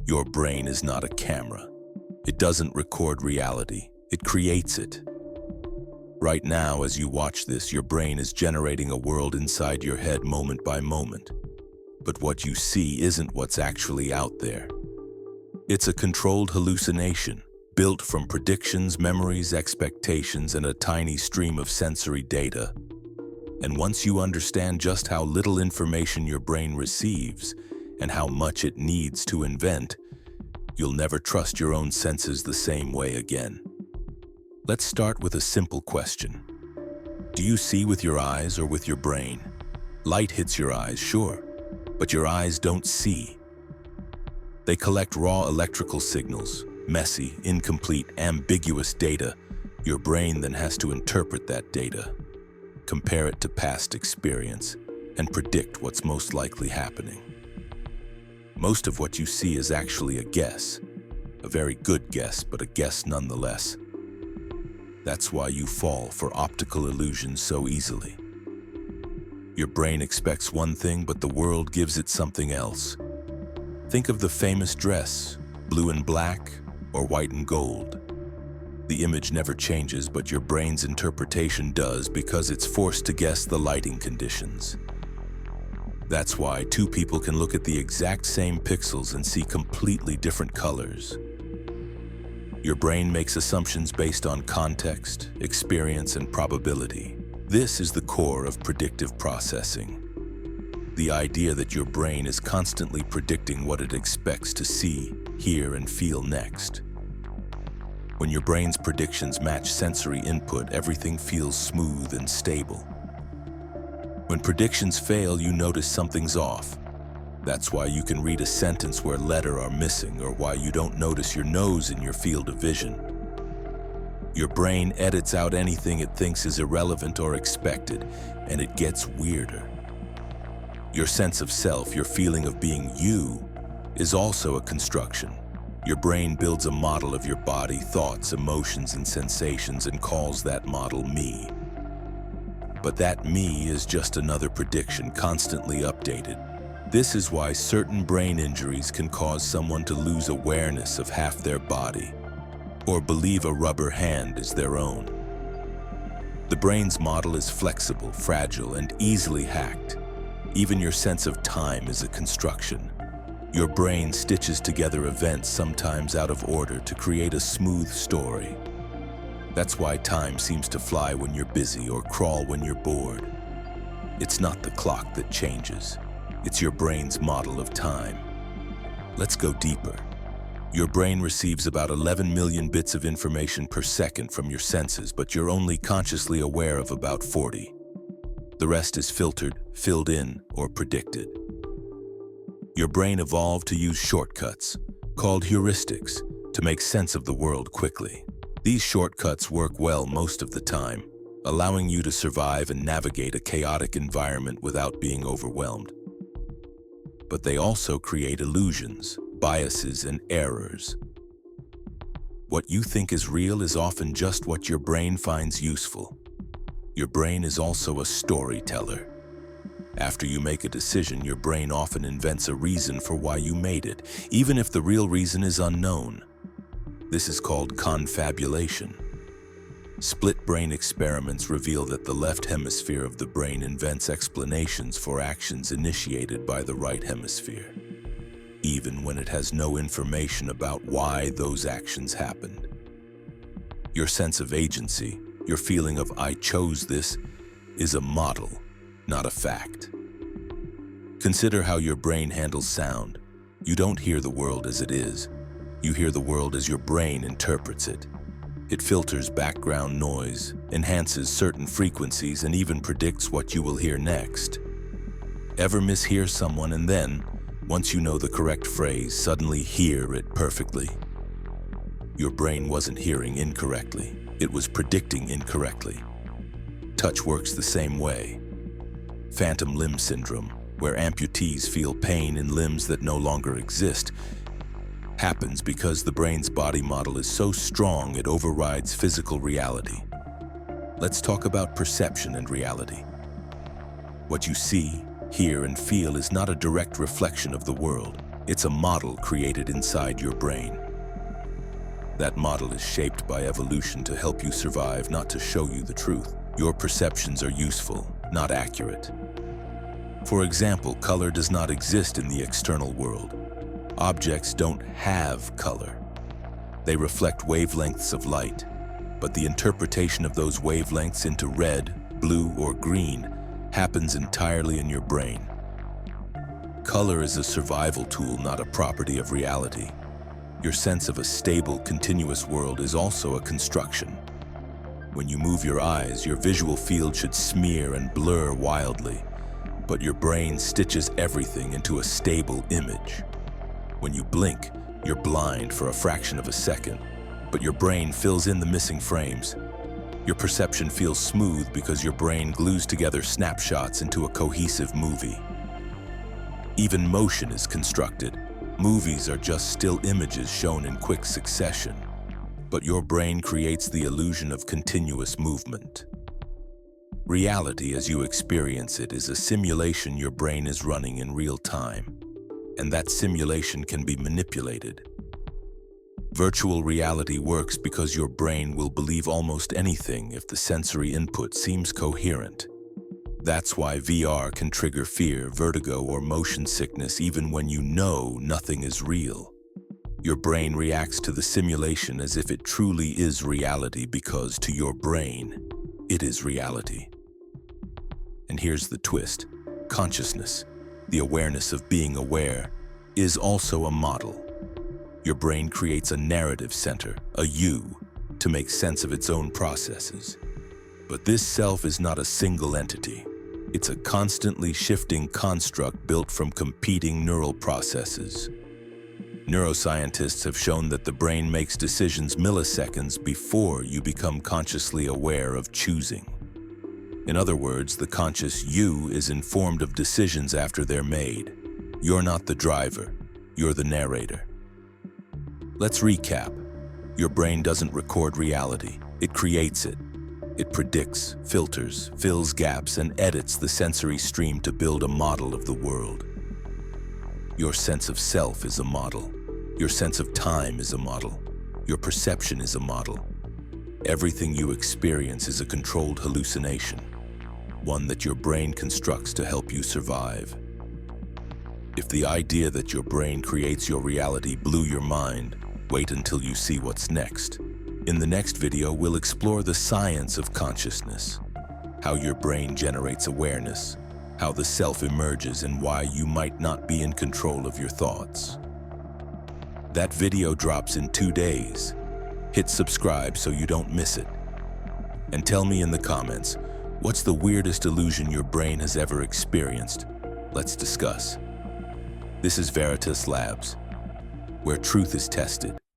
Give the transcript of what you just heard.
Your brain is not a camera. It doesn't record reality, it creates it. Right now, as you watch this, your brain is generating a world inside your head moment by moment. But what you see isn't what's actually out there. It's a controlled hallucination, built from predictions, memories, expectations, and a tiny stream of sensory data. And once you understand just how little information your brain receives and how much it needs to invent, you'll never trust your own senses the same way again. Let's start with a simple question. Do you see with your eyes or with your brain? Light hits your eyes, sure, but your eyes don't see. They collect raw electrical signals, messy, incomplete, ambiguous data. Your brain then has to interpret that data, compare it to past experience, and predict what's most likely happening. Most of what you see is actually a guess, a very good guess, but a guess nonetheless. That's why you fall for optical illusions so easily. Your brain expects one thing, but the world gives it something else. Think of the famous dress, blue and black or white and gold. The image never changes, but your brain's interpretation does because it's forced to guess the lighting conditions. That's why two people can look at the exact same pixels and see completely different colors. Your brain makes assumptions based on context, experience, and probability. This is the core of predictive processing. The idea that your brain is constantly predicting what it expects to see, hear, and feel next. When your brain's predictions match sensory input, everything feels smooth and stable. When predictions fail, you notice something's off. That's why you can read a sentence where letters are missing, or why you don't notice your nose in your field of vision. Your brain edits out anything it thinks is irrelevant or expected, and it gets weirder. Your sense of self, your feeling of being you, is also a construction. Your brain builds a model of your body, thoughts, emotions, and sensations and calls that model me. But that me is just another prediction, constantly updated. This is why certain brain injuries can cause someone to lose awareness of half their body, or believe a rubber hand is their own. The brain's model is flexible, fragile, and easily hacked. Even your sense of time is a construction. Your brain stitches together events, sometimes out of order, to create a smooth story. That's why time seems to fly when you're busy or crawl when you're bored. It's not the clock that changes. It's your brain's model of time. Let's go deeper. Your brain receives about 11 million bits of information per second from your senses, but you're only consciously aware of about 40. The rest is filtered, filled in, or predicted. Your brain evolved to use shortcuts, called heuristics, to make sense of the world quickly. These shortcuts work well most of the time, allowing you to survive and navigate a chaotic environment without being overwhelmed. But they also create illusions, biases, and errors. What you think is real is often just what your brain finds useful. Your brain is also a storyteller. After you make a decision, your brain often invents a reason for why you made it, even if the real reason is unknown. This is called confabulation. Split brain experiments reveal that the left hemisphere of the brain invents explanations for actions initiated by the right hemisphere, even when it has no information about why those actions happened. Your sense of agency, your feeling of "I chose this," is a model, not a fact. Consider how your brain handles sound. You don't hear the world as it is. You hear the world as your brain interprets it. It filters background noise, enhances certain frequencies, and even predicts what you will hear next. Ever mishear someone and then, once you know the correct phrase, suddenly hear it perfectly? Your brain wasn't hearing incorrectly. It was predicting incorrectly. Touch works the same way. Phantom limb syndrome, where amputees feel pain in limbs that no longer exist, happens because the brain's body model is so strong it overrides physical reality. Let's talk about perception and reality. What you see, hear, and feel is not a direct reflection of the world. It's a model created inside your brain. That model is shaped by evolution to help you survive, not to show you the truth. Your perceptions are useful, not accurate. For example, color does not exist in the external world. Objects don't have color. They reflect wavelengths of light, but the interpretation of those wavelengths into red, blue, or green happens entirely in your brain. Color is a survival tool, not a property of reality. Your sense of a stable, continuous world is also a construction. When you move your eyes, your visual field should smear and blur wildly, but your brain stitches everything into a stable image. When you blink, you're blind for a fraction of a second, but your brain fills in the missing frames. Your perception feels smooth because your brain glues together snapshots into a cohesive movie. Even motion is constructed. Movies are just still images shown in quick succession, but your brain creates the illusion of continuous movement. Reality as you experience it is a simulation your brain is running in real time, and that simulation can be manipulated. Virtual reality works because your brain will believe almost anything if the sensory input seems coherent. That's why VR can trigger fear, vertigo, or motion sickness even when you know nothing is real. Your brain reacts to the simulation as if it truly is reality because to your brain, it is reality. And here's the twist. Consciousness, the awareness of being aware, is also a model. Your brain creates a narrative center, a you, to make sense of its own processes. But this self is not a single entity. It's a constantly shifting construct built from competing neural processes. Neuroscientists have shown that the brain makes decisions milliseconds before you become consciously aware of choosing. In other words, the conscious you is informed of decisions after they're made. You're not the driver, you're the narrator. Let's recap. Your brain doesn't record reality, it creates it. It predicts, filters, fills gaps, and edits the sensory stream to build a model of the world. Your sense of self is a model. Your sense of time is a model. Your perception is a model. Everything you experience is a controlled hallucination, one that your brain constructs to help you survive. If the idea that your brain creates your reality blew your mind, wait until you see what's next. In the next video, we'll explore the science of consciousness, how your brain generates awareness, how the self emerges, and why you might not be in control of your thoughts. That video drops in 2 days. Hit subscribe so you don't miss it. And tell me in the comments, what's the weirdest illusion your brain has ever experienced? Let's discuss. This is Veritas Labs, where truth is tested.